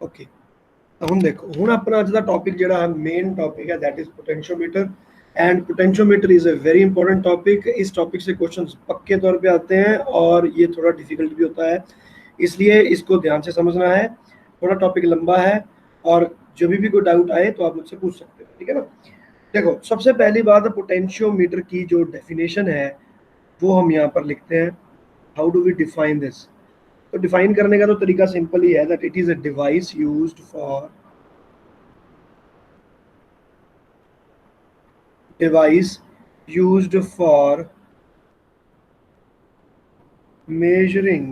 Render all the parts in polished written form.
Okay, हम देखो हुण अपना अज दा टॉपिक जिहड़ा है मेन टॉपिक है that is potentiometer. And potentiometer is a very important topic. इस टॉपिक से क्वेश्चंस पक्के तौर पे आते हैं और ये थोड़ा डिफिकल्ट भी होता है, इसलिए इसको ध्यान से समझना है। थोड़ा टॉपिक लंबा है और जब भी कोई डाउट आए तो आप मुझसे पूछ सकते हो, ठीक है ना। देखो सबसे पहली बात, पोटेंशियोमीटर की जो डेफिनेशन है वो हम यहाँ पर लिखते हैं। How do we define this? तो डिफाइन करने का तो तरीका सिंपल ही है that it is a device used for measuring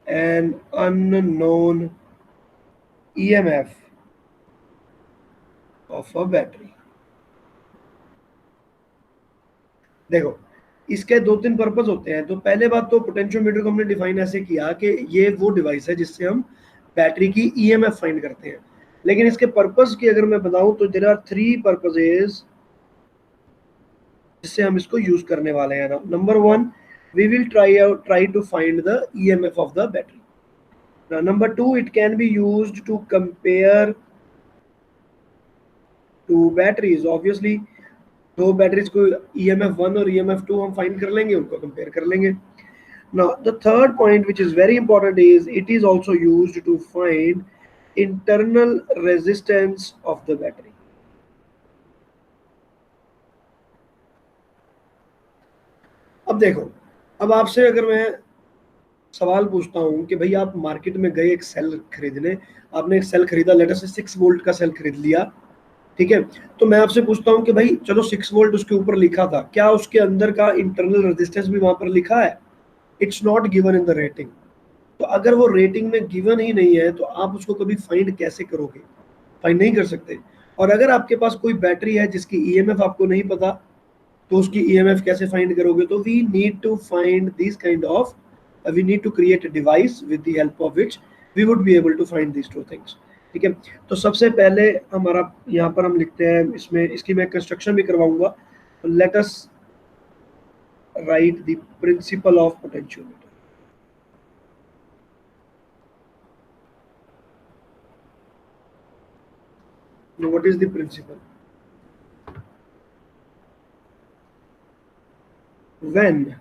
an unknown EMF of a battery। देखो इसके दो तीन पर्पस होते हैं। तो पहले बात तो पोटेंशियोमीटर को हमने डिफाइन ऐसे किया कि ये वो डिवाइस है जिससे हम बैटरी की ईएमएफ फाइंड करते हैं। लेकिन इसके पर्पस की अगर मैं बताऊं तो देयर आर थ्री पर्पसेस जिससे हम इसको यूज करने वाले हैं। Number one, we will try to find the EMF of the battery. Now, number two, it can be used to compare two batteries. Obviously, दो बैटरीज को EMF 1 और EMF 2 हम फाइंड कर लेंगे, उनको कंपेयर कर लेंगे। Now, the third point which is very important is it is also used to find internal resistance of the battery. अब देखो, अब आपसे अगर मैं सवाल पूछता हूं कि भाई आप मार्केट में गए एक सेल खरीदने, आपने एक सेल खरीदा, लेटर से 6 वोल्ट का सेल खरीद लिया, ठीक है। तो मैं आपसे पूछता हूं कि भाई चलो 6 वोल्ट उसके ऊपर लिखा था, क्या उसके अंदर का इंटरनल रेजिस्टेंस भी वहां पर लिखा है? It's not given in the rating. तो अगर वो रेटिंग में गिवन ही नहीं है तो आप उसको कभी फाइंड कैसे करोगे? फाइंड नहीं कर सकते। और अगर आपके पास कोई बैटरी है जिसकी ईएमएफ आपको नहीं पता, तो उसकी ईएमएफ कैसे फाइंड करोगे? तो we need to find this kind of, we need to create a device with the help of which we would be able to find this two things, ठीक है। तो सबसे पहले हमारा यहाँ पर हम लिखते हैं, इसमें इसकी मैं कंस्ट्रक्शन भी करवाऊंगा। Let us right the principle of potentiometer. Now, what is the principle? When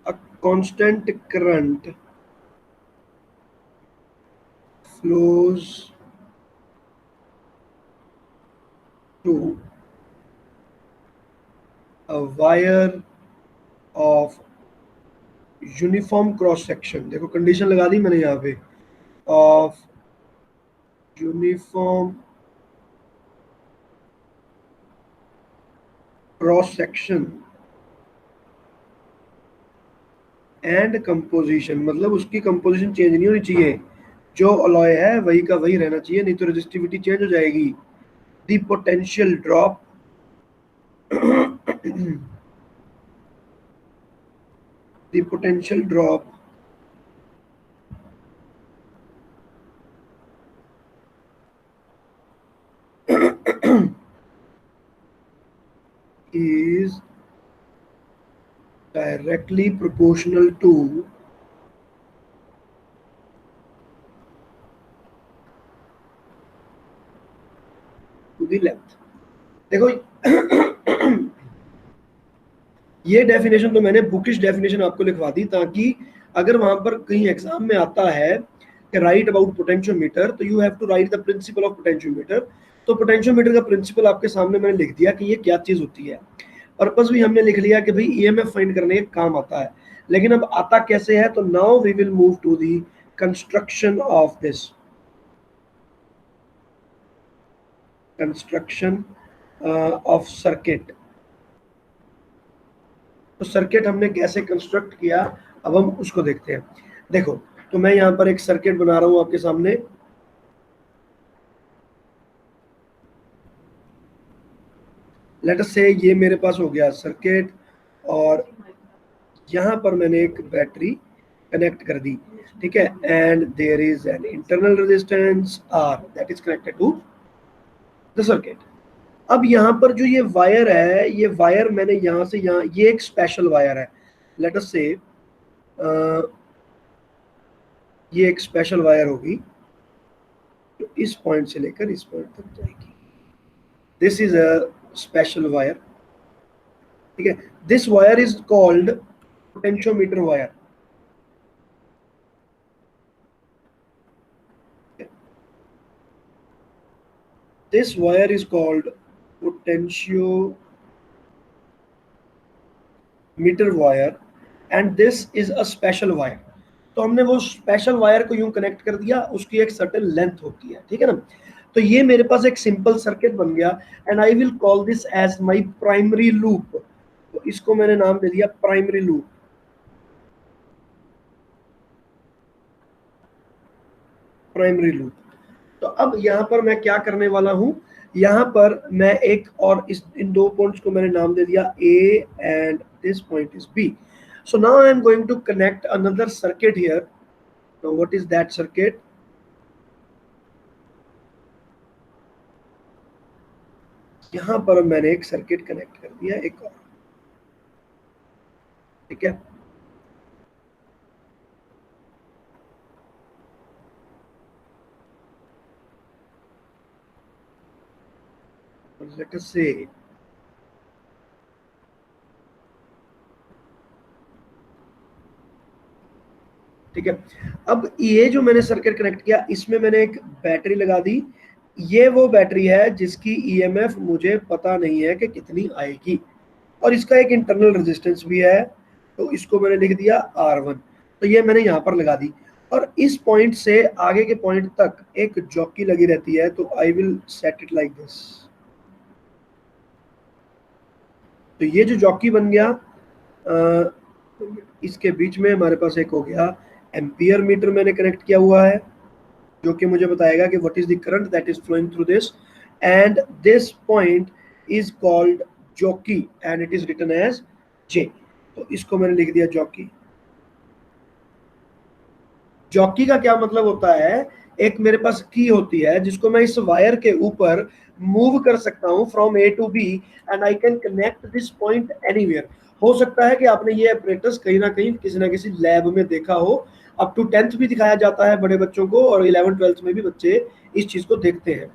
a constant current flows to a wire of uniform cross section, देखो कंडीशन लगा दी मैंने यहाँ पे, of uniform cross section and composition, मतलब उसकी composition change नहीं होनी चाहिए, जो अलॉय है वही का वही रहना चाहिए, नहीं तो रेजिस्टिविटी चेंज हो जाएगी। The potential drop the potential drop is directly proportional to the length। देखो ये डेफिनेशन तो मैंने बुकिश डेफिनेशन आपको लिखवा दी, ताकि अगर वहां पर कहीं एग्जाम में आता है कि राइट अबाउट पोटेंशियोमीटर, तो you have to write the principle of potentiometer. तो पोटेंशियोमीटर का प्रिंसिपल आपके सामने मैंने लिख दिया कि ये क्या चीज होती है। पर्पस भी हमने लिख लिया कि भाई ईएमएफ फाइंड करने के काम आता है। लेकिन अब आता कैसे है? तो now we will move to the construction of this, construction of circuit. तो सर्किट हमने कैसे कंस्ट्रक्ट किया, अब हम उसको देखते हैं। देखो, तो मैं यहाँ पर एक सर्किट बना रहा हूँ आपके सामने। लेट अस से ये मेरे पास हो गया सर्किट, और यहाँ पर मैंने एक बैटरी कनेक्ट कर दी, ठीक है। And there is an internal resistance R that is connected to the circuit. अब यहाँ पर जो ये वायर है, ये वायर मैंने यहाँ से यहाँ, ये एक स्पेशल वायर है, लेट अस से ये एक स्पेशल वायर होगी, तो इस पॉइंट से लेकर इस पॉइंट तक जाएगी। This is a special wire, ठीक है। This wire is called potentiometer wire. This wire is called potentiometer wire and this is a special wire। तो हमने वो स्पेशल वायर को यूं कनेक्ट कर दिया, उसकी एक सर्टेन लेंथ होती है, ठीक है ना। तो ये मेरे पास एक सिंपल सर्किट बन गया and I will call this as my primary loop. तो इसको मैंने नाम दे दिया प्राइमरी लूप। Primary loop. तो अब यहाँ पर मैं क्या करने वाला हूँ, यहाँ पर मैं एक और इन दो पॉइंट्स को मैंने नाम दे दिया A and this point is B। So now I am going to connect another circuit here. Now what is that circuit? यहाँ पर मैंने एक सर्किट कनेक्ट कर दिया, एक और, ठीक है। Let us say ठीक है। अब ये जो मैंने सर्किट कनेक्ट किया, इसमें मैंने एक बैटरी लगा दी। ये वो बैटरी है जिसकी ईएमएफ मुझे पता नहीं है कि कितनी आएगी, और इसका एक इंटरनल रेजिस्टेंस भी है, तो इसको मैंने लिख दिया R1। तो ये मैंने यहाँ पर लगा दी, और इस पॉइंट से आगे के पॉइंट तक एक जॉकी लगी रहती है, तो I will set it like this. तो ये जो जॉकी बन गया, इसके बीच में हमारे पास एक हो गया एम्पियर मीटर मैंने कनेक्ट किया हुआ है, जो कि मुझे बताएगा कि what is the current that is flowing through this, and this point is called jockey and it is written as J। तो इसको मैंने लिख दिया जॉकी। जॉकी का क्या मतलब होता है, एक मेरे पास की होती है जिसको मैं इस वायर के ऊपर मूव कर सकता हूं from A to B and I can connect this point anywhere. हो सकता है कि आपने ये ऑपरेटर्स कहीं ना किसी लैब में देखा हो, अप टू 10th भी दिखाया जाता है बड़े बच्चों को, और 11th 12th में भी बच्चे इस चीज को देखते हैं।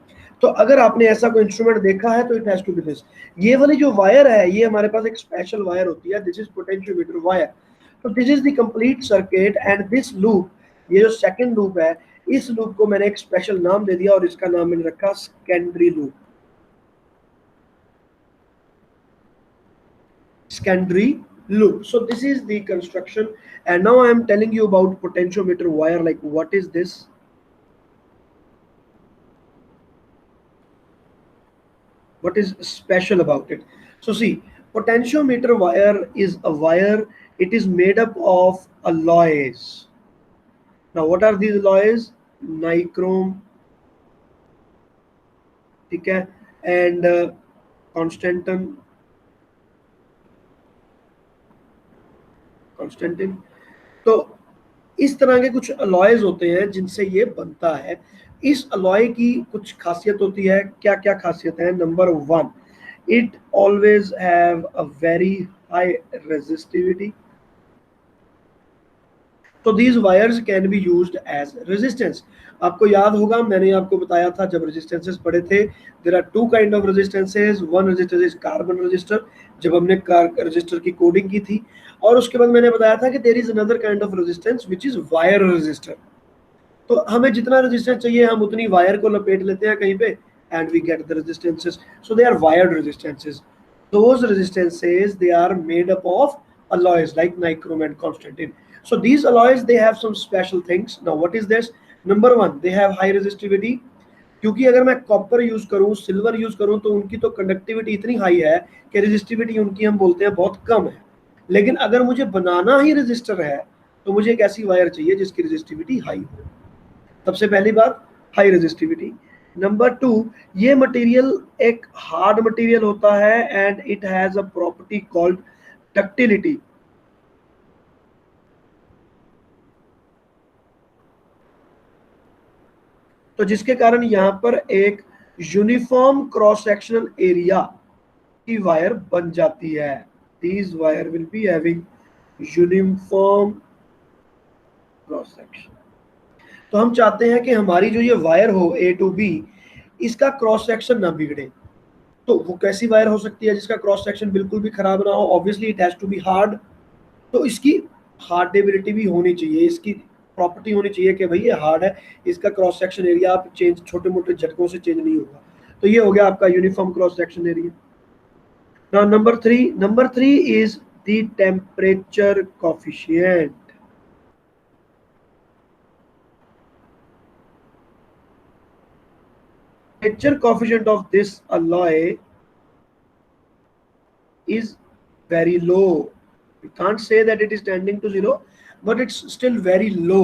तो अगर आपने ऐसा कोई इंस्ट्रूमेंट देखा है तो it has to be this. ये वाली जो वायर है, ये हमारे पास एक स्पेशल वायर होती है, दिस इज पोटेंशियोमीटर वायर। तो this is the complete circuit and this loop, ये जो सेकंड लूप है, इस लूप को मैंने एक स्पेशल नाम दे दिया और इसका नाम मैंने रखा secondary loop. Secondary loop. So this is the construction, and now I am telling you about potentiometer wire. Like, what is this? What is special about it? So see, potentiometer wire is a wire. It is made up of alloys. Now what are these alloys? Nichrome, ठीक है, and constantan, constantin। तो इस तरह के कुछ alloys होते हैं जिनसे ये बनता है। इस अलॉय की कुछ खासियत होती है, क्या क्या खासियत है? Number 1, it always have a very high resistivity. तो these wires can be used as resistance. आपको याद होगा, मैंने आपको बताया था जब रेजिस्टेंसेस पढ़े थे, there are two kind of resistances. One resistance is carbon resistor, जब हमने रेजिस्टर की कोडिंग की थी, और उसके बाद मैंने बताया था कि there is another kind of resistance which is wire resistor. तो हमें जितना रेजिस्टेंस चाहिए हम उतनी वायर को लपेट लेते हैं कहीं पे, and we get the resistances. So they are wired resistances. Those resistances, they are made up of alloys like nichrome and constantin. So these alloys, they have some special things. Now what is this? Number 1, they have high resistivity। क्योंकि अगर मैं copper use करूं, silver use करूं, तो उनकी तो conductivity इतनी high है कि रेजिस्टिविटी उनकी हम बोलते हैं बहुत कम है। लेकिन अगर मुझे बनाना ही रेजिस्टर है, तो मुझे एक ऐसी वायर चाहिए जिसकी रेजिस्टिविटी हाई हो। सबसे पहली बात, हाई रेजिस्टिविटी। नंबर 2, ये मटेरियल एक हार्ड मटेरियल होता है and it has a property called ductility. तो जिसके कारण यहाँ पर एक यूनिफॉर्म क्रॉस सेक्शनल एरिया की वायर बन जाती है। These wire will be having uniform cross section. तो हम चाहते हैं कि हमारी जो ये वायर हो ए टू बी, इसका क्रॉस सेक्शन ना बिगड़े। तो वो कैसी वायर हो सकती है जिसका क्रॉस सेक्शन बिल्कुल भी खराब ना हो? Obviously it has to be hard. तो इसकी हार्डेबिलिटी भी होनी चाहिए, इसकी प्रॉपर्टी होनी चाहिए कि भाई ये हार्ड है, इसका क्रॉस सेक्शन एरिया आप चेंज छोटे मोटे झटकों से चेंज नहीं होगा। तो ये हो गया आपका uniform cross section area. Now number three is the temperature coefficient. Temperature coefficient of this alloy is very low. We can't say that it is tending to zero, but it's still very low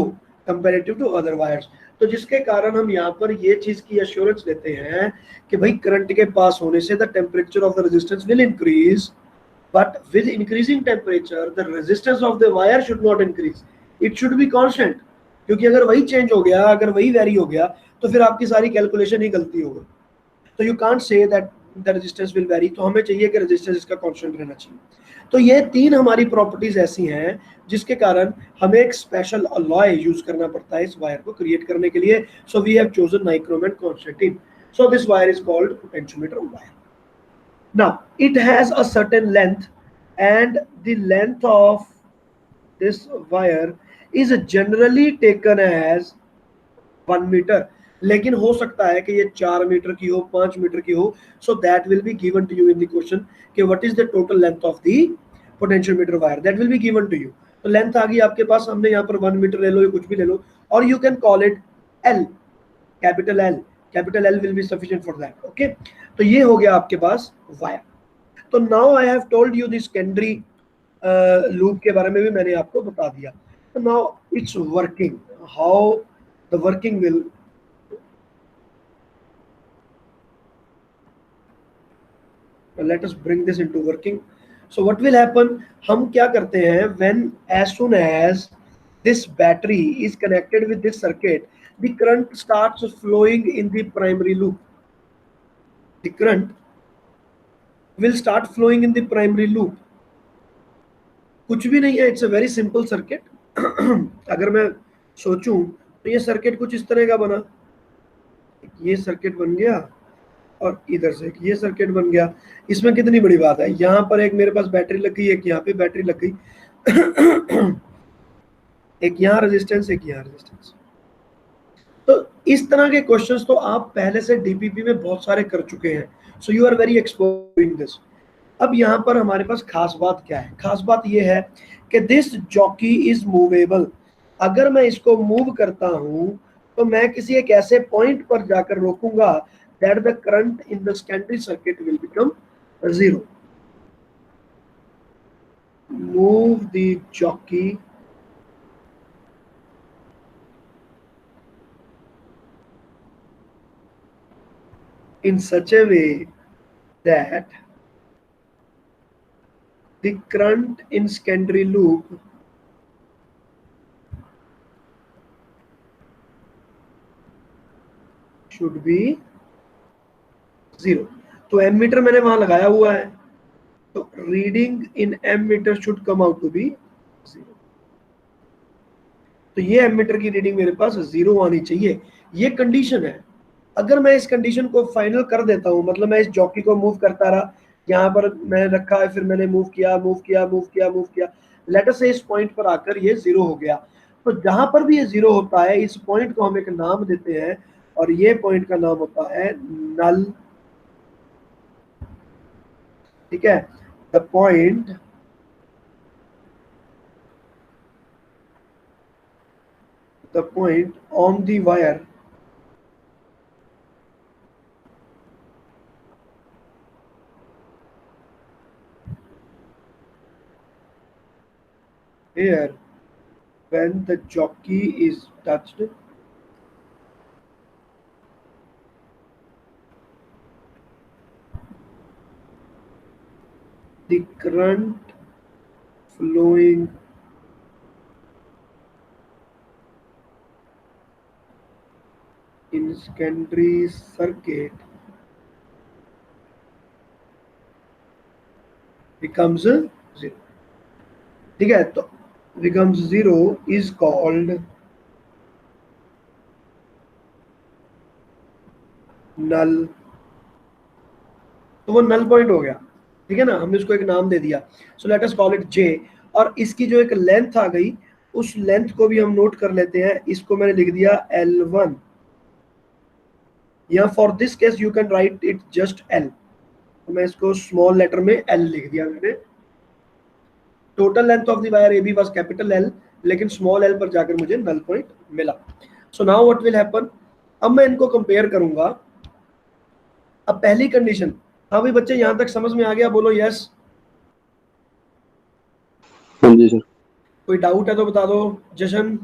comparative to other wires. तो जिसके कारण हम यहाँ पर ये चीज की assurance देते हैं कि भाई करंट के पास होने से the temperature of the resistance will increase, but with increasing temperature the resistance of the wire should not increase, it should be constant। क्योंकि अगर वही चेंज हो गया, अगर वही वेरी हो गया, तो फिर आपकी सारी कैलकुलेशन ही गलती होगी। तो you can't say that the resistance will very. तो हमें चाहिए कि रेजिस्टेंस इसका कांस्टेंट रहना चाहिए। तो ये तीन हमारी प्रॉपर्टीज ऐसी हैं जिसके कारण हमें एक स्पेशल अलॉय यूज करना पड़ता है इस वायर को क्रिएट करने के लिए। So we have chosen nichrome and constantan. So this wire is called potentiometer wire. Now it has a certain length, and the length of this wire is generally taken as 1 metre. लेकिन हो सकता है कि ये 4 metre की हो, 5 metre की हो। So that will be given to you in the question कि what is the total length of the potentiometer wire, that will be given to you. तो लेंथ आ गई आपके पास, हमने यहाँ पर 1 मीटर ले लो या कुछ भी ले लो, और you can call it L, capital L. Capital L will be sufficient for that. Okay, तो ये हो गया आपके पास वायर। तो now I have told you this secondary loop के बारे में भी मैंने आपको बता दिया। तो now it's working, how the working will, let us bring this into working. So what will happen, हम क्या करते हैं, when as soon as this battery is connected with this circuit, the current starts flowing in the primary loop, the current will start flowing in the primary loop। कुछ भी नहीं है, it's a very simple circuit. अगर मैं सोचूं तो ये circuit कुछ इस तरह का बना, ये सर्किट बन गया और इधर से ये सर्किट बन गया। इसमें कितनी बड़ी बात है, यहाँ पर एक मेरे पास बैटरी लग गई, एक यहाँ पे बैटरी लग गई, एक यहाँ रेजिस्टेंस, एक यहाँ रेजिस्टेंस। तो इस तरह के क्वेश्चंस तो आप पहले से डीपीपी में बहुत सारे कर चुके हैं। So you are very expert in this. अब यहाँ पर हमारे पास खास बात क्या है, खास बात ये है कि दिस जॉकी इज मूवेबल। अगर मैं इसको मूव करता हूं तो मैं किसी एक ऐसे पॉइंट पर जाकर रोकूंगा that the current in the secondary circuit will become zero। Move the jockey in such a way that the current in secondary loop should be zero। तो एमीटर मैंने वहां लगाया हुआ है, तो reading in ammeter should come out to be zero. तो ये ammeter की रीडिंग मेरे पास जीरो आनी चाहिए, ये कंडीशन है। अगर मैं इस कंडीशन को फाइनल कर देता हूं, मतलब मैं इस जॉकी को मूव करता रहा, यहाँ पर मैंने रखा है, फिर मैंने मूव किया, मूव किया, मूव किया, मूव किया, लेटर से इस पॉइंट पर आकर ये जीरो हो गया। तो जहां पर भी ये जीरो होता है, इस पॉइंट को हम एक नाम देते हैं, और ये पॉइंट का नाम होता है नल। ठीक है, the point on the wire here when the jockey is touched, the current flowing in secondary circuit becomes 0. ठीक है, तो becomes 0 is called null, तो वो नल पॉइंट हो गया। ठीक है ना, हमने उसको एक नाम दे दिया, so let us call it J. और इसकी जो एक लेंथ आ गई, उस लेंथ को भी हम नोट कर लेते हैं, इसको मैंने लिख दिया L1, या for this case you can write it just L, तो मैं इसको स्मॉल लेटर में L लिख दिया मैंने। Total length of the wire AB was capital L, लेकिन स्मॉल l पर जाकर मुझे नल पॉइंट मिला। सो नाउ व्हाट विल हैपन, अब मैं इनको कंपेयर करूंगा। अब पहली कंडीशन, हाँ भाई बच्चे यहां तक समझ में आ गया, बोलो यस। हाँ जी सर। कोई डाउट है तो बता दो। जशन,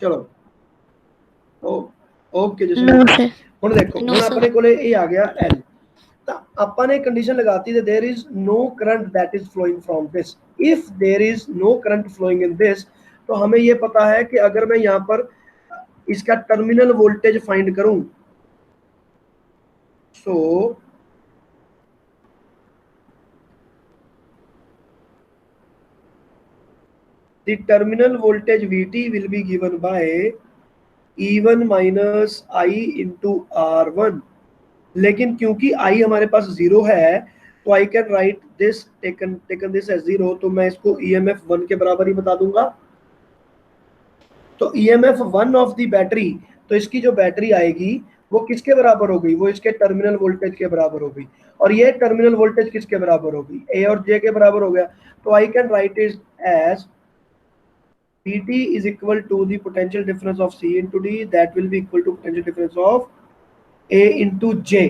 चलो ओके जशन। No sir. ਹੁਣ ਦੇਖੋ, No, ਹੁਣ sir. ਆਪਣੇ ਕੋਲੇ ਇਹ ਆ ਗਿਆ L, ਤਾਂ ਆਪਾਂ ਨੇ condition ਲਗਾਤੀ that there is no current that is flowing from this. If there is no current flowing in this, तो हमें ये पता है कि अगर मैं यहाँ पर इसका टर्मिनल वोल्टेज फाइंड करूं, सो the terminal voltage VT will be given by E1 minus I into R1। लेकिन क्योंकि I हमारे पास 0 है, तो I can write this taken this as 0, तो मैं इसको EMF 1 के बराबर ही बता दूंगा। तो EMF 1 ऑफ द बैटरी, तो इसकी जो बैटरी आएगी वो किसके बराबर हो गई, वो इसके टर्मिनल वोल्टेज के बराबर हो गई। और ये टर्मिनल वोल्टेज किसके बराबर हो गई, ए और जे के बराबर हो गया। तो I can write it as Pt is equal to the potential difference of C into D, that will be equal to potential difference of A into J।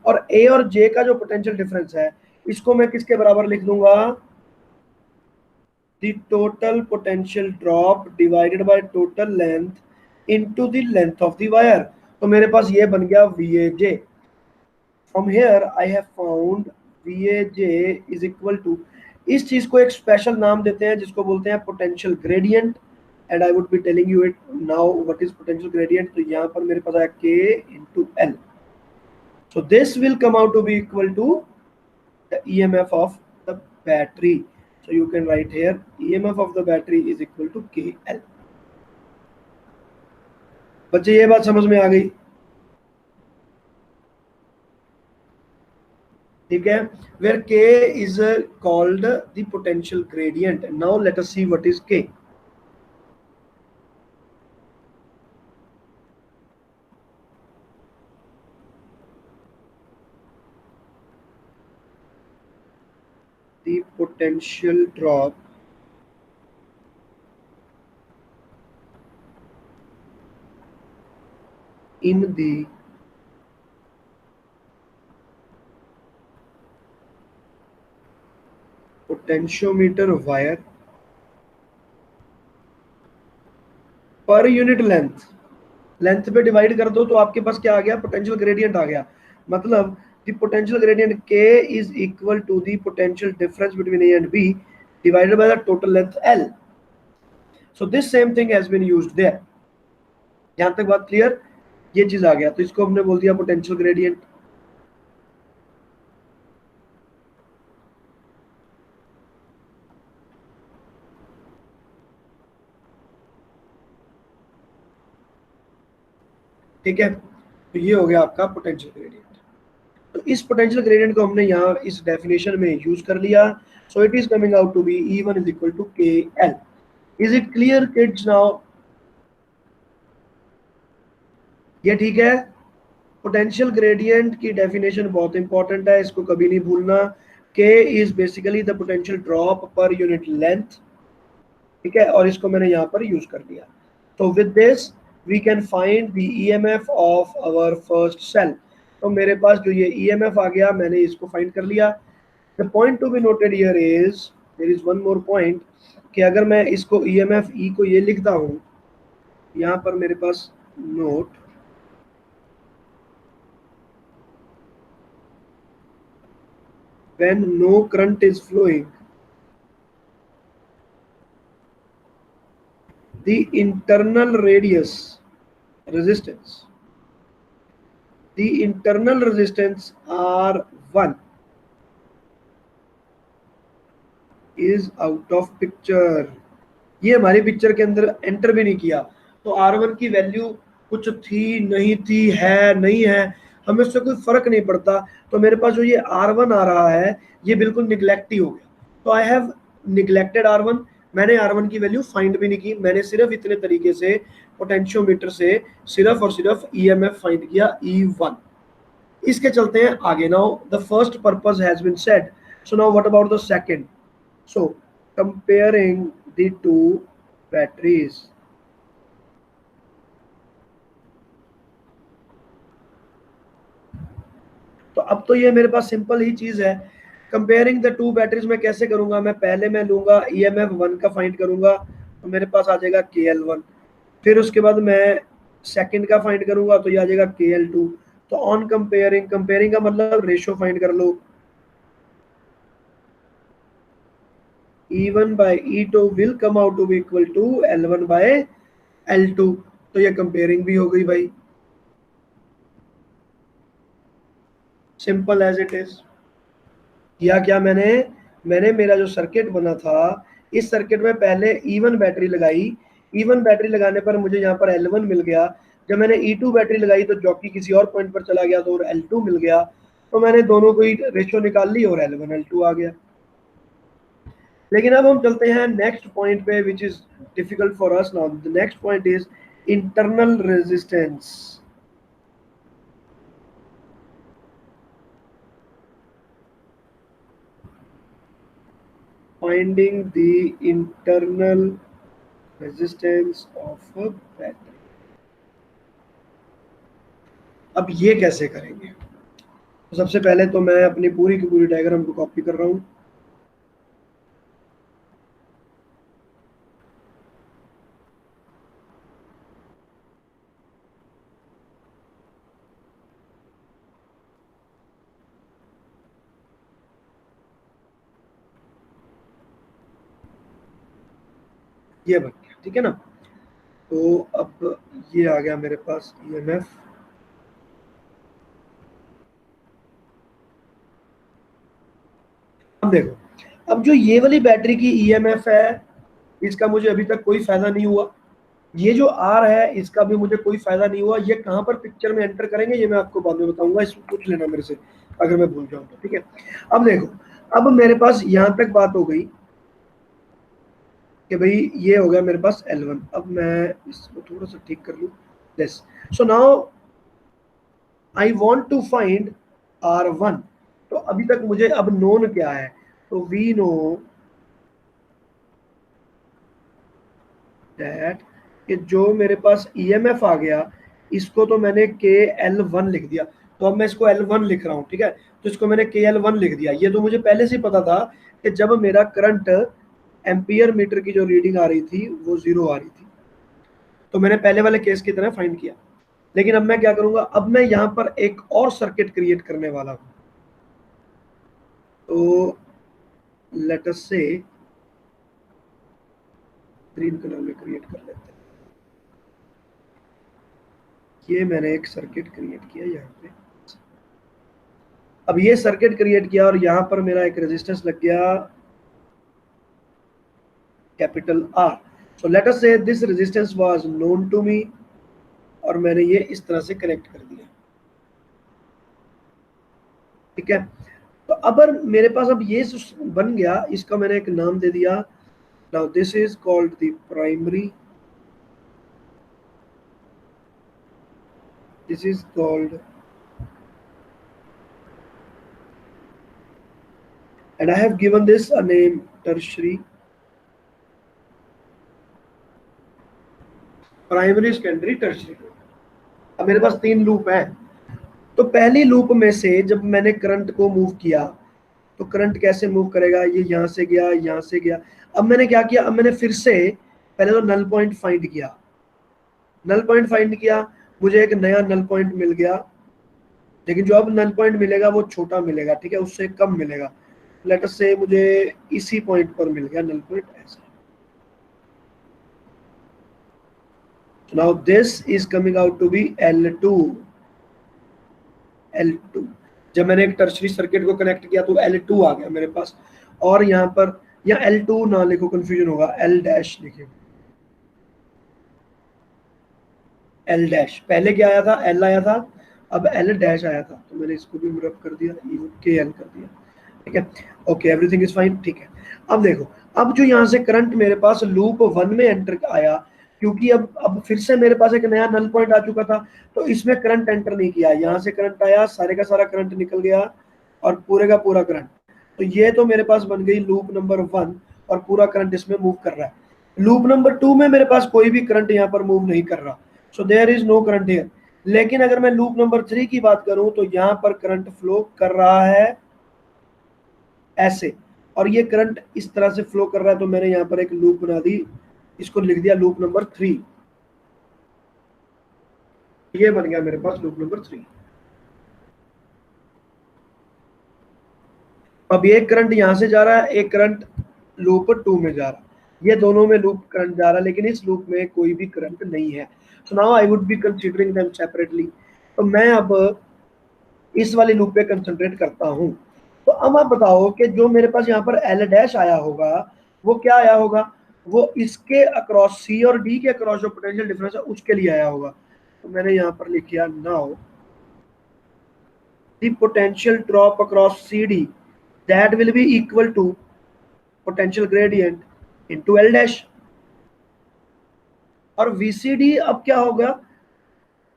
और A और J का जो पोटेंशियल डिफरेंस है, इसको मैं किसके बराबर लिख दूंगा, the total potential drop divided by total length into the length of the wire। तो मेरे पास ये बन गया VAJ। From here I have found VAJ is equal to, इस चीज को एक स्पेशल नाम देते हैं जिसको बोलते हैं potential gradient, and I would be telling you it now what is potential gradient. तो यहाँ पर मेरे पास है K into L, so this will come out to be equal to the EMF of the battery। So you can write here EMF of the battery is equal to KL। बच्चे ये बात समझ में आ गई, ठीक है, where K is called the potential gradient। Now let us see what is K। The potential drop in the potentiometer wire पर unit length पे डिवाइड कर दो, तो आपके पास क्या आ गया, पोटेंशियल ग्रेडियंट आ गया। मतलब the potential gradient K is equal to the potential difference between A and B divided by the total length L। So this same thing has been used there। यहाँ तक बात क्लियर, ये चीज आ गया, तो इसको हमने बोल दिया पोटेंशियल ग्रेडियंट। ठीक है, तो ये हो गया आपका पोटेंशियल ग्रेडियंट। तो इस पोटेंशियल ग्रेडियंट को हमने यहाँ इस डेफिनेशन में यूज कर लिया। So it is coming out to be E1 is equal to KL। Is it clear kids now, ये ठीक है। पोटेंशियल ग्रेडियंट की डेफिनेशन बहुत इंपॉर्टेंट है, इसको कभी नहीं भूलना। K is basically the potential drop per unit length, ठीक है, और इसको मैंने यहाँ पर यूज कर लिया। तो with this we can find the EMF of our first cell. तो मेरे पास जो ये EMF आ गया, मैंने इसको फाइंड कर लिया। The point to be noted here is, there is one more point, कि अगर मैं इसको EMF E को ये लिखता हूँ, यहाँ पर मेरे पास note, when no current is flowing, the internal radius resistance the internal resistance R1 is out of picture। ये हमारी पिक्चर के अंदर एंटर भी नहीं किया, तो R1 की वैल्यू कुछ थी नहीं थी, है नहीं है, हमें उससे कोई फर्क नहीं पड़ता। तो मेरे पास जो ये R1 आ रहा है ये बिल्कुल निगलेक्ट ही हो गया। तो आई हैव निगलेक्टेड R1, मैंने R1 की वैल्यू फाइंड भी नहीं की, मैंने सिर्फ इतने तरीके से पोटेंशियोमीटर से सिर्फ और सिर्फ EMF फाइंड किया E1। इसके चलते हैं आगे। Now the first purpose has been said, so now what about the second. So comparing the two batteries. तो अब तो ये मेरे पास सिंपल ही चीज है। कंपेयरिंग द टू बैटरीज में कैसे करूंगा, मैं पहले मैं लूंगा EMF 1 का फाइंड करूंगा, तो मेरे पास आ जाएगा KL1। फिर उसके बाद मैं सेकंड का फाइंड करूंगा तो ये आ जाएगा KL2। तो ऑन कंपेयरिंग, कंपेयरिंग का मतलब रेशियो फाइंड कर लो, E1 by E2 will come out to be equal to L1 by L2। तो ये कंपेयरिंग भी हो गई भाई, सिंपल एज इट इज। किया क्या मैंने, मेरा जो सर्किट बना था, इस सर्किट में पहले E1 बैटरी लगाई, E1 बैटरी लगाने पर मुझे यहाँ पर L1 मिल गया। जब मैंने E2 बैटरी लगाई तो जॉकी किसी और पॉइंट पर चला गया तो और L2 मिल गया। तो मैंने दोनों को ही रेशियो निकाल ली और L1 L2 आ गया। लेकिन अब हम चलते हैं नेक्स्ट पॉइंट पे, which is difficult for us now. The next point is internal resistance. finding the internal resistance of a battery। अब ये कैसे करेंगे, तो सबसे पहले तो मैं अपनी पूरी की पूरी डायग्राम को कॉपी कर रहा हूं। ये बन गया, ठीक है ना। तो अब ये आ गया मेरे पास EMF। अब देखो, अब जो ये वाली बैटरी की EMF है, इसका मुझे अभी तक कोई फायदा नहीं हुआ। ये जो R है इसका भी मुझे कोई फायदा नहीं हुआ। ये कहां पर पिक्चर में एंटर करेंगे ये मैं आपको बाद में बताऊंगा, इसको पूछ लेना मेरे से अगर मैं भूल जाऊं तो, ठीक है। अब देखो, अब मेरे पास यहां तक बात हो गई कि भाई ये हो गया मेरे पास L1। अब मैं इसको थोड़ा सा ठीक कर लूं, this. So now I want to find R1। तो अभी तक मुझे अब नोन क्या है, तो वी नो दैट कि जो मेरे पास EMF आ गया इसको तो मैंने KL1 लिख दिया। तो अब मैं इसको L1 लिख रहा हूँ, ठीक है। तो इसको मैंने KL1 लिख दिया। ये तो मुझे पहले से पता था कि जब मेरा करंट एम्पियर मीटर की जो रीडिंग आ रही थी वो 0 आ रही थी, तो मैंने पहले वाले केस की तरह फाइंड किया। लेकिन अब मैं क्या करूंगा, अब मैं यहाँ पर एक और सर्किट क्रिएट करने वाला हूँ। तो लेट अस से ग्रीन कलर में क्रिएट कर लेते हैं। ये मैंने एक सर्किट क्रिएट किया यहाँ पे। अब ये सर्किट क्रिएट किया और यहाँ पर मेरा एक रेजिस्टेंस लग गया capital R। So let us say this resistance was known to me, और मैंने ये इस तरह से कनेक्ट कर दिया, ठीक है। तो अब मेरे पास अब ये बन गया, इसका मैंने एक नाम दे दिया। Now this is called the primary, this is called, and I have given this a name tertiary, primary, secondary, tertiary. अब मेरे पास 3 लूप है। तो पहली लूप में से जब मैंने करंट को मूव किया, तो करंट कैसे मूव करेगा, ये यहाँ से गया, यहाँ से गया। अब मैंने क्या किया, अब मैंने फिर से पहले तो नल पॉइंट फाइंड किया, नल पॉइंट फाइंड किया, मुझे एक नया नल पॉइंट मिल गया। लेकिन जो अब नल पॉइंट मिलेगा वो छोटा मिलेगा, ठीक है, उससे कम मिलेगा। लेट अस से मुझे इसी पॉइंट पर मिल गया नल पॉइंट ऐसा। Now this is coming out to be L2। L2। जब मैंने एक टर्शरी सर्किट को कनेक्ट किया तो L2 आ गया मेरे पास। और यहाँ पर या L2 ना लिखो, कंफ्यूजन होगा, L डैश लिखिए। L डैश पहले क्या आया था, L आया था, अब L डैश आया था, तो मैंने इसको भी रब कर दिया, KL कर दिया। ठीक है, ओके, एवरीथिंग इज फाइन। ठीक है, अब देखो, अब जो यहाँ से करंट मेरे पास लूप 1 में एंटर आया, क्योंकि अब फिर से मेरे पास एक नया नल पॉइंट आ चुका था, तो इसमें करंट एंटर नहीं किया। यहाँ से करंट आया, सारे का सारा करंट निकल गया और पूरे का पूरा करंट, तो ये तो मेरे पास बन गई लूप नंबर 1 और पूरा करंट इसमें मूव कर रहा है। लूप नंबर 2 में मेरे पास कोई भी करंट यहाँ पर मूव नहीं कर रहा, so there is no current here. लेकिन अगर मैं लूप नंबर 3 की बात करूं तो यहाँ पर करंट फ्लो कर रहा है ऐसे, और ये करंट इस तरह से फ्लो कर रहा है, तो मैंने यहाँ पर एक लूप बना दी, इसको लिख दिया लूप नंबर 3। ये बन गया मेरे पास लूप नंबर 3। अब एक करंट यहां से जा रहा है, एक करंट लूप 2 में जा रहा है, ये दोनों में लूप करंट जा रहा है, लेकिन इस लूप में कोई भी करंट नहीं है। सो now I would be considering them separately. तो मैं अब इस वाले लूप पे कंसंट्रेट करता हूं। तो अब आप बताओ कि जो मेरे पास यहाँ पर L डैश आया होगा वो क्या आया होगा, वो इसके अक्रॉस, सी और डी के अक्रॉस जो पोटेंशियल डिफरेंस है उसके लिए आया होगा। तो मैंने यहाँ पर लिखा now the potential drop across CD that will be equal to potential gradient into L dash। और VCD अब क्या होगा,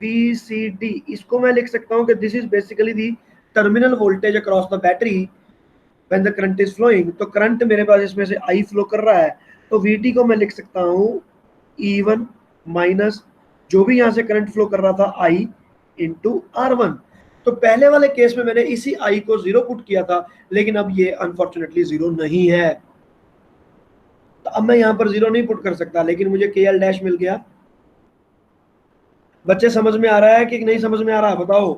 VCD इसको मैं लिख सकता हूं कि this is basically the terminal voltage across the battery when the current is flowing. तो करंट मेरे पास इसमें से I फ्लो कर रहा है, तो VT को मैं लिख सकता हूं E1 माइनस जो भी यहां से करंट फ्लो कर रहा था I इंटू R1। तो पहले वाले केस में मैंने इसी I को 0 पुट किया था, लेकिन अब ये अनफॉर्चुनेटली 0 नहीं है, तो अब मैं यहां पर 0 नहीं पुट कर सकता, लेकिन मुझे KL डैश मिल गया। बच्चे समझ में आ रहा है कि नहीं समझ में आ रहा है, बताओ।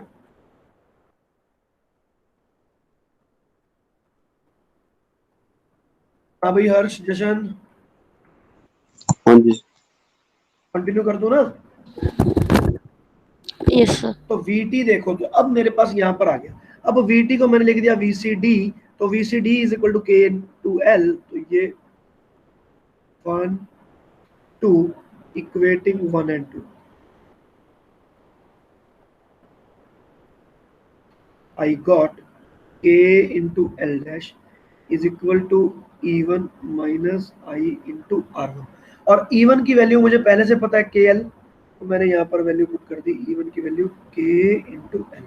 हाँ भाई, हर्ष, जशन, हाँ जी। कंटिन्यू कर दो ना। Yes sir. तो VT देखो, तो अब मेरे पास यहाँ पर आ गया, अब VT को मैंने लिख दिया VCD, तो VCD is equal to K to L, तो ये 1 2 equating 1 and 2, I got K into L dash is equal to E1 minus I into R1। और E1 की वैल्यू मुझे पहले से पता है KL, तो मैंने यहाँ पर वैल्यू पुट कर दी, E1 की वैल्यू K into L।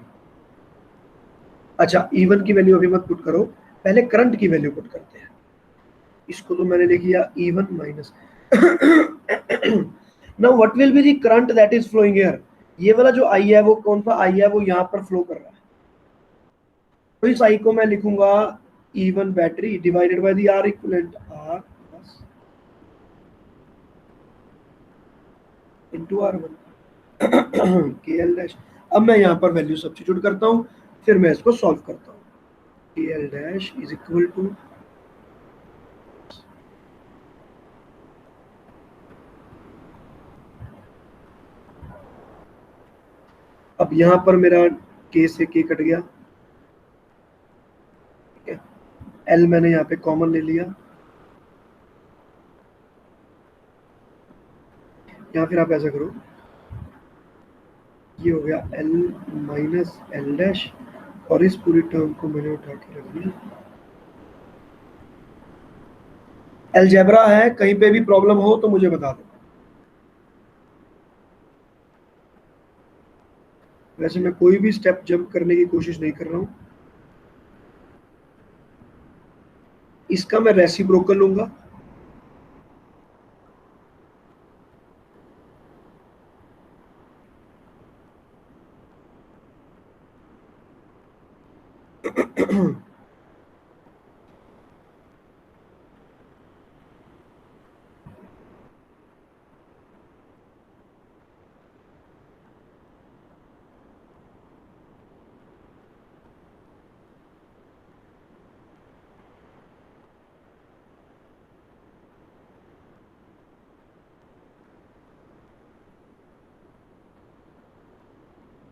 अच्छा, E1 की वैल्यू अभी मत पुट करो, पहले करंट की वैल्यू पुट करते हैं। इसको तो मैंने लिख दिया E1 minus now what will be the current that is flowing here. ये वाला जो I है वो कौन सा I है, वो यहाँ पर फ्लो कर रहा है, तो इस I को मैं लिखूंगा E1 battery divided by the R equivalent, R plus into R1 KL dash. अब मैं यहाँ पर वैल्यू सब्स्टिट्यूट करता हूँ, फिर मैं इसको सॉल्व करता हूँ। KL dash is equal to, अब यहाँ पर मेरा K से K कट गया, ठीक है, L मैंने यहाँ पे कॉमन ले लिया, या फिर आप ऐसा करो, ये हो गया L माइनस L डैश, और इस पूरी टर्म को मैंने उठा के रख दिया। अलजेब्रा है, कहीं पे भी प्रॉब्लम हो तो मुझे बता दो। वैसे मैं कोई भी स्टेप जंप करने की कोशिश नहीं कर रहा हूँ। इसका मैं रेसिप्रोकल लूंगा,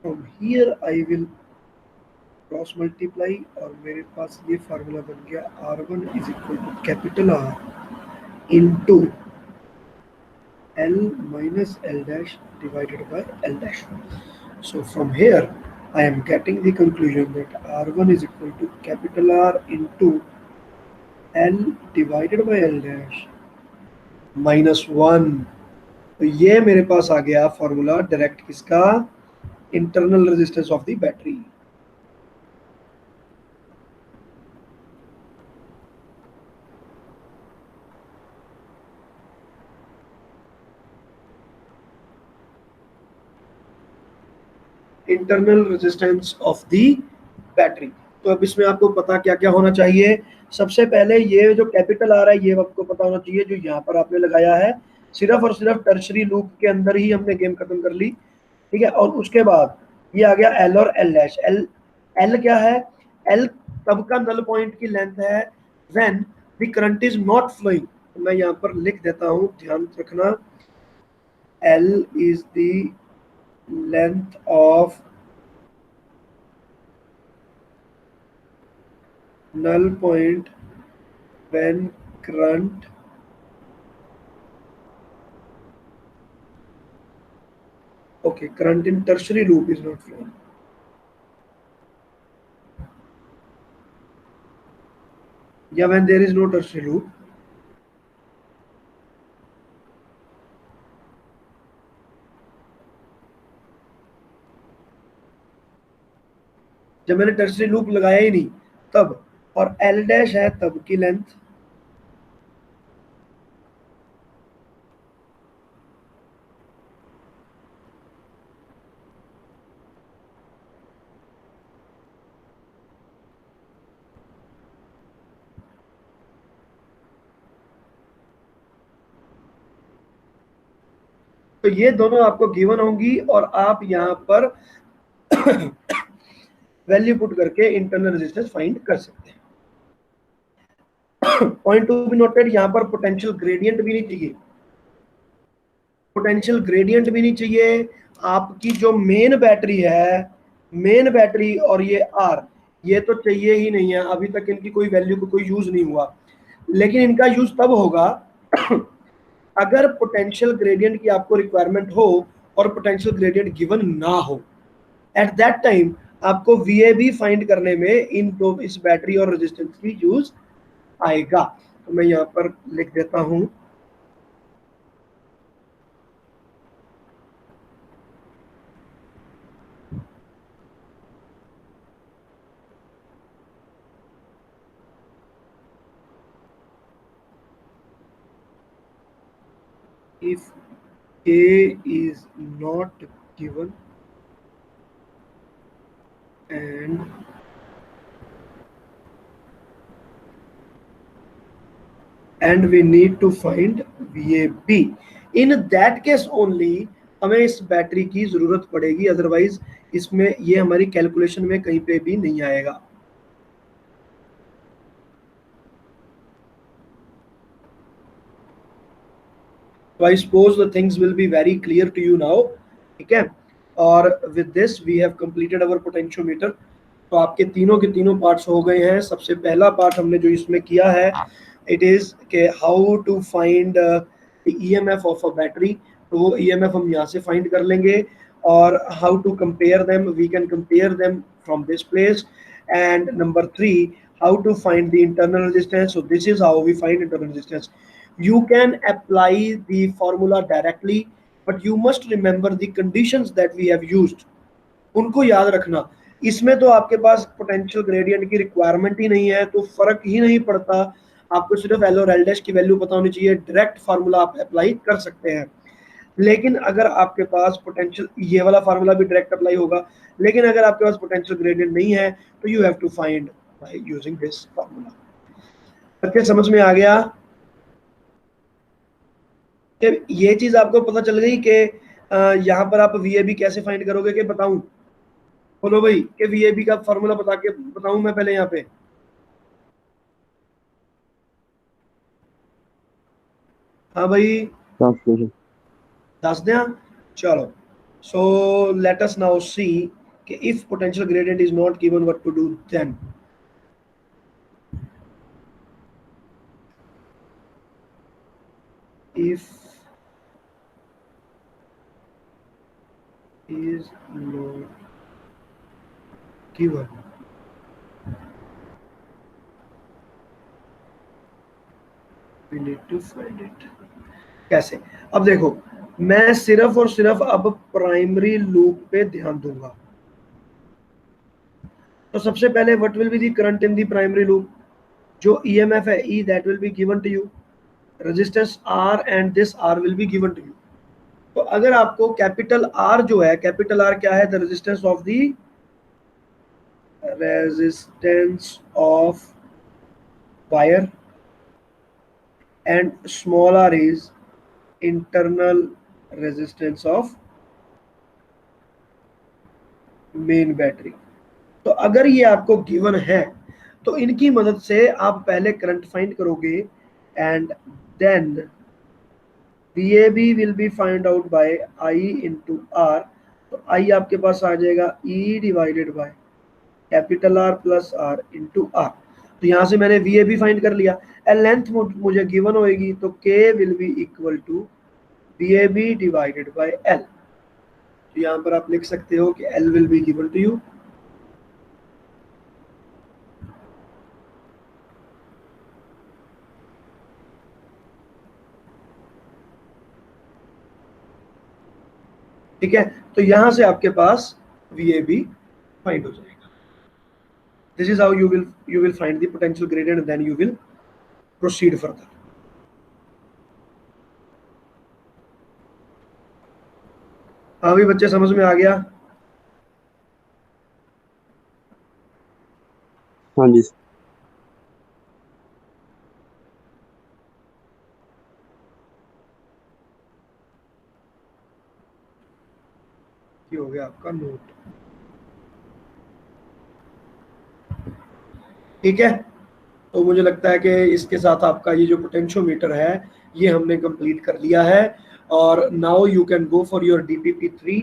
from here I will cross multiply और मेरे पास ये फार्मूला बन गया R1 is equal to capital R into L minus L dash divided by L dash. So from here I am getting the conclusion that R1 is equal to capital R into L divided by L dash minus 1. तो ये मेरे पास आ गया formula direct किसका, internal resistance of the battery. Internal resistance of the battery. तो अब इसमें आपको पता क्या क्या होना चाहिए। सबसे पहले ये जो कैपिटल आ रहा है ये आपको पता होना चाहिए, जो यहाँ पर आपने लगाया है सिर्फ और सिर्फ टर्शरी लूप के अंदर ही हमने गेम खत्म कर ली, ठीक है। और उसके बाद ये आ गया एल और एल डैश। एल क्या है, एल तब का नल पॉइंट की लेंथ है when the current is not flowing. तो मैं यहाँ पर लिख देता हूँ, ध्यान रखना, L is the length of null point when current current in tertiary loop is not flowing. Yeah, when there is no tertiary loop, जब मैंने टर्शरी लूप लगाया ही नहीं तब, और एल डैश है तब की लेंथ, तो ये दोनों आपको गिवन होंगी और आप यहाँ पर वैल्यू पुट करके इंटरनल रेजिस्टेंस फाइंड कर सकते हैं। पॉइंट टू बी नोटेड, यहाँ पर पोटेंशियल ग्रेडियंट भी नहीं चाहिए, पोटेंशियल ग्रेडियंट भी नहीं चाहिए। आपकी जो मेन बैटरी है, मेन बैटरी और ये आर, ये तो चाहिए ही नहीं है, अभी तक इनकी कोई वैल्यू को कोई यूज नहीं हुआ, लेकिन इनका यूज तब होगा अगर पोटेंशियल ग्रेडियंट की आपको रिक्वायरमेंट हो और पोटेंशियल ग्रेडियंट गिवन ना हो। एट दैट टाइम आपको VAB फाइंड करने में इन दो, इस बैटरी और रेजिस्टेंस की यूज आएगा। तो मैं यहाँ पर लिख देता हूं, if K is not given and we need to find VAB, in that case only हमें इस बैटरी की जरूरत पड़ेगी, अदरवाइज इसमें ये हमारी कैलकुलेशन में कहीं पे भी नहीं आएगा। So I suppose the things will be very clear to you now, ठीक है। और with this we have completed our potentiometer। तो आपके तीनों के तीनों पार्ट्स हो गए हैं। सबसे पहला पार्ट हमने जो इसमें किया है, इट इज के how to find EMF of a battery. तो वो EMF हम यहाँ से फाइंड कर लेंगे, और how to compare them, we can compare them from this place. And number 3, how to find the internal resistance. So this is how we find internal resistance. You can apply the formula directly, but you must remember the conditions that we have used. उनको याद रखना। इसमें तो आपके पास potential gradient की requirement ही नहीं है, तो फर्क ही नहीं पड़ता, आपको सिर्फ एल और एल डैश की वैल्यू पता होनी चाहिए, डायरेक्ट फार्मूला आप अप्लाई कर सकते हैं। लेकिन अगर आपके पास पोटेंशियल, ये वाला फार्मूला भी डायरेक्ट अप्लाई होगा, लेकिन अगर आपके पास पोटेंशियल ग्रेडियंट नहीं है तो you have to find by using this formula. सबके समझ में आ गया? ये चीज आपको पता चल गई कि यहाँ पर आप VAB कैसे फाइंड करोगे, कि बताऊं? बोलो भाई, कि VAB का फार्मूला बताऊं मैं पहले यहाँ पे? हाँ भाई, दस दें? चलो, सो लेट अस नाउ सी कि if potential gradient is not given what to do then. If is not given, we need to find it. कैसे? अब देखो, मैं सिर्फ और सिर्फ अब प्राइमरी लूप पे ध्यान दूंगा। तो सबसे पहले what will be the current in the primary loop? जो ईएमएफ है E, that will be given to you. Resistance R and this R will be given to you. तो अगर आपको कैपिटल आर जो है, कैपिटल आर क्या है? The resistance of wire, and small R is internal resistance of main battery. तो अगर ये आपको गिवन है तो इनकी मदद से आप पहले करंट फाइंड करोगे and then VAB will be find out by I into R। तो I आपके पास आ जाएगा E divided by capital R plus R into R। तो यहाँ से मैंने VAB फाइंड कर लिया। लेंथ मुझे गिवन होएगी तो K will be equal to VAB divided by L। तो यहाँ पर आप लिख सकते हो कि L will be given to you. ठीक है, तो यहां से आपके पास VAB फाइंड हो जाएगा। This is how you will find the potential gradient, then you will proceed further. हाँ भी बच्चे, समझ में आ गया? हाँ जी। ये हो गया आपका नोट। ठीक है, तो मुझे लगता है कि इसके साथ आपका ये जो पोटेंशियोमीटर है ये हमने कंप्लीट कर लिया है। और now you can go for your DPP3,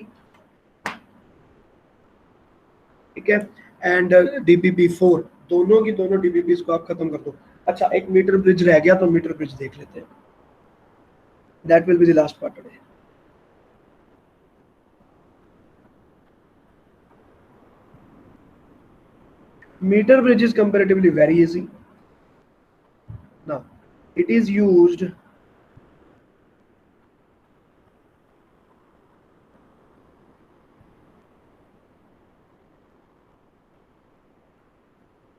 ठीक है, एंड DPP4, दोनों की दोनों DPPs को आप खत्म कर दो। अच्छा, एक मीटर ब्रिज रह गया, तो मीटर ब्रिज देख लेते हैं। That will be the last part today. Meter bridge is comparatively very easy. Now, it is used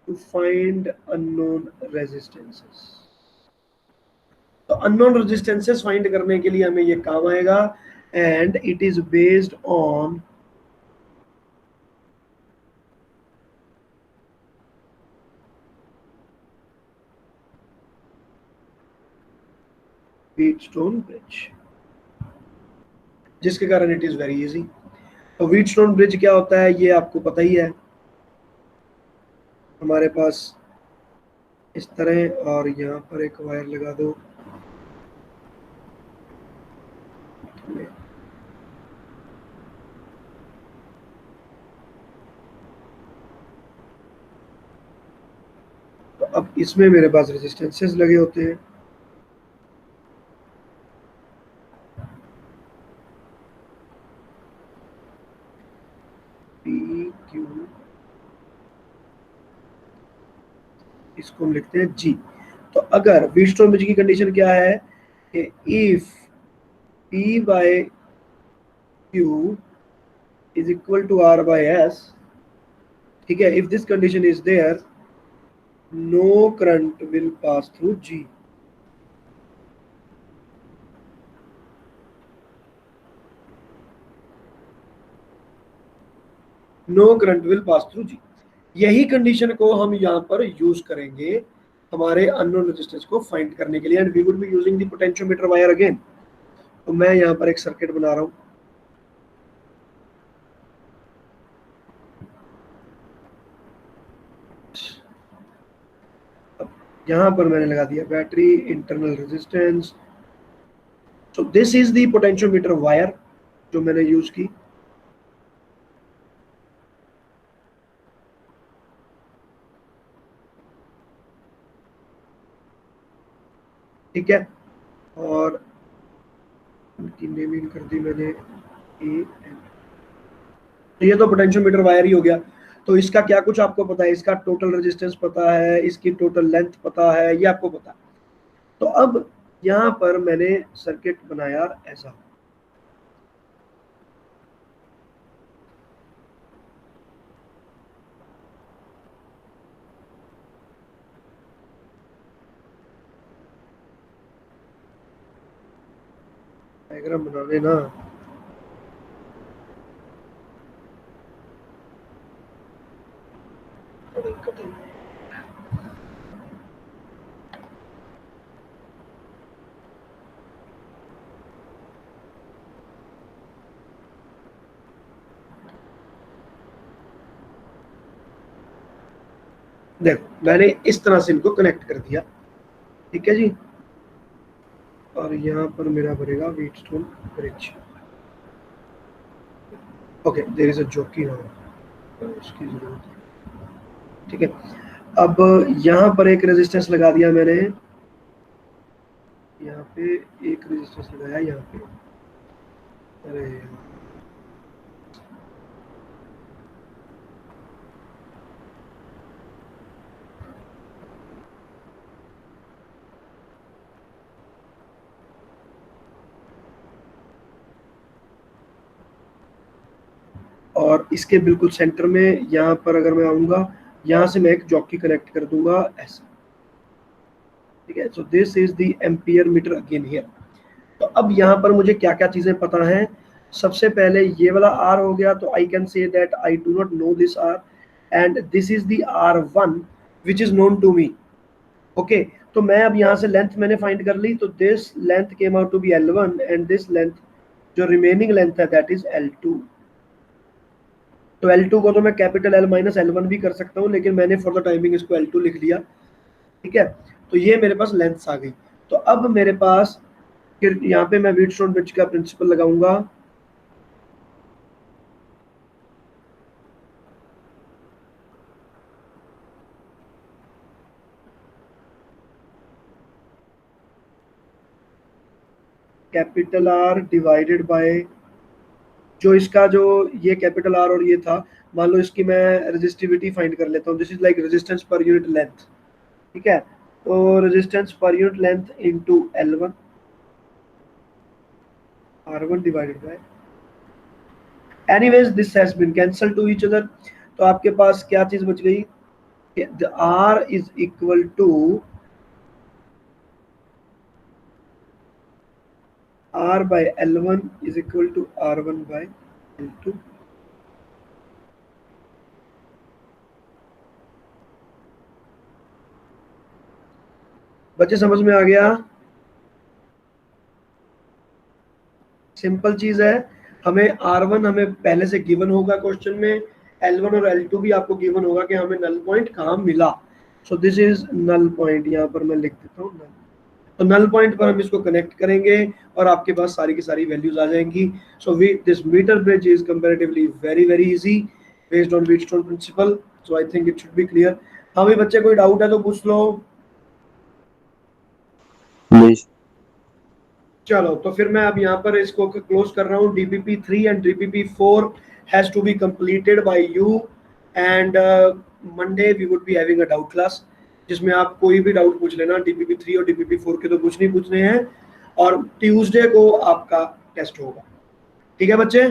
to find unknown resistances. तो unknown resistances find करने के लिए हमें ये काम आएगा, and it is based on Wheatstone bridge, जिसके कारण इट इज वेरी इजी। तो व्हीटस्टोन ब्रिज क्या होता है ये आपको पता ही है। हमारे पास इस तरह, और यहाँ पर एक वायर लगा दो। तो अब इसमें मेरे पास रेजिस्टेंसेस लगे होते हैं। इसको हम लिखते हैं G। तो अगर व्हीटस्टोन ब्रिज की कंडीशन क्या है कि if P by Q is equal to R by S, ठीक है, if this condition is there, no current will pass through G। No current will pass through G। यही condition को हम यहाँ पर यूज करेंगे हमारे अननोन रेजिस्टेंस को फाइंड करने के लिए, and we would be using the potentiometer wire again. तो मैं यहाँ पर एक सर्किट बना रहा हूँ। यहाँ पर मैंने लगा दिया battery, internal resistance. So this is the potentiometer wire जो मैंने यूज की। ठीक है, और उनकी नेमिंग कर दी मैंने ए एन। ये तो पोटेंशियोमीटर वायर ही हो गया। तो इसका क्या कुछ आपको पता है, इसका टोटल रेजिस्टेंस पता है, इसकी टोटल लेंथ पता है, ये आपको पता है। तो अब यहाँ पर मैंने सर्किट बनाया ऐसा, डायग्राम बनाने ना, देखो मैंने इस तरह से इनको कनेक्ट कर दिया, ठीक है जी। और यहाँ पर मेरा बनेगा Wheatstone bridge. Okay, there is a jockey now, उसकी जरूरत है, ठीक है। अब यहाँ पर एक रेजिस्टेंस लगा दिया मैंने, यहाँ पे एक रेजिस्टेंस लगाया यहाँ पे, अरे और इसके बिल्कुल सेंटर में यहाँ पर अगर मैं आऊंगा, यहाँ से मैं एक जॉकी कनेक्ट कर दूंगा ऐसा, ठीक है। So this is the ampere meter again here. तो अब यहाँ पर मुझे क्या क्या चीजें पता हैं। सबसे पहले ये वाला R हो गया, तो I can say that I do not know this R and this is the R1 which is known to me. Okay, तो मैं अब यहाँ से लेंथ मैंने फाइंड कर ली, तो this length came out to be L1 and this length जो रिमेनिंग लेंथ है दैट इज L2। तो L2 को तो मैं कैपिटल L माइनस L1 भी कर सकता हूँ, लेकिन मैंने फॉर द टाइमिंग इसको L2 लिख लिया, ठीक है। तो ये मेरे पास लेंथ्स आ गई। तो अब मेरे पास फिर यहाँ पे मैं व्हीटस्टोन ब्रिज का प्रिंसिपल लगाऊंगा, कैपिटल R डिवाइडेड बाय जो इसका जो ये कैपिटल R और ये था, मान लो इसकी मैं रेजिस्टिविटी फाइंड कर लेता हूँ, this is like resistance per unit length, ठीक है। तो resistance per unit length into L1 R1 divided by, anyways this has been cancel to each other. तो आपके पास क्या चीज बच गई, the R is equal to R by L1 is equal to R1 by L2। बच्चे समझ में आ गया? सिंपल चीज है, हमें R1 हमें पहले से गिवन होगा क्वेश्चन में, L1 और L2 भी आपको गिवन होगा कि हमें नल पॉइंट कहाँ मिला। So this is null point, यहाँ पर मैं लिख देता हूँ नल। तो नल पॉइंट पर हम इसको कनेक्ट करेंगे और आपके पास सारी की सारी वैल्यूज आ जाएंगी। So this meter bridge is comparatively very easy based on Wheatstone principle. So I think it should be clear. हाँ भाई बच्चे, कोई डाउट है तो पूछ लो। नहीं। चलो, तो फिर मैं अब यहाँ पर इसको क्लोज कर रहा हूँ। DPP3 and DPP4 has to be completed by you and Monday we would be having a doubt class, जिसमें आप कोई भी डाउट पूछ लेना। DPP3 और DPP4 के तो कुछ नहीं पूछने हैं, और ट्यूसडे को आपका टेस्ट होगा, ठीक है बच्चे।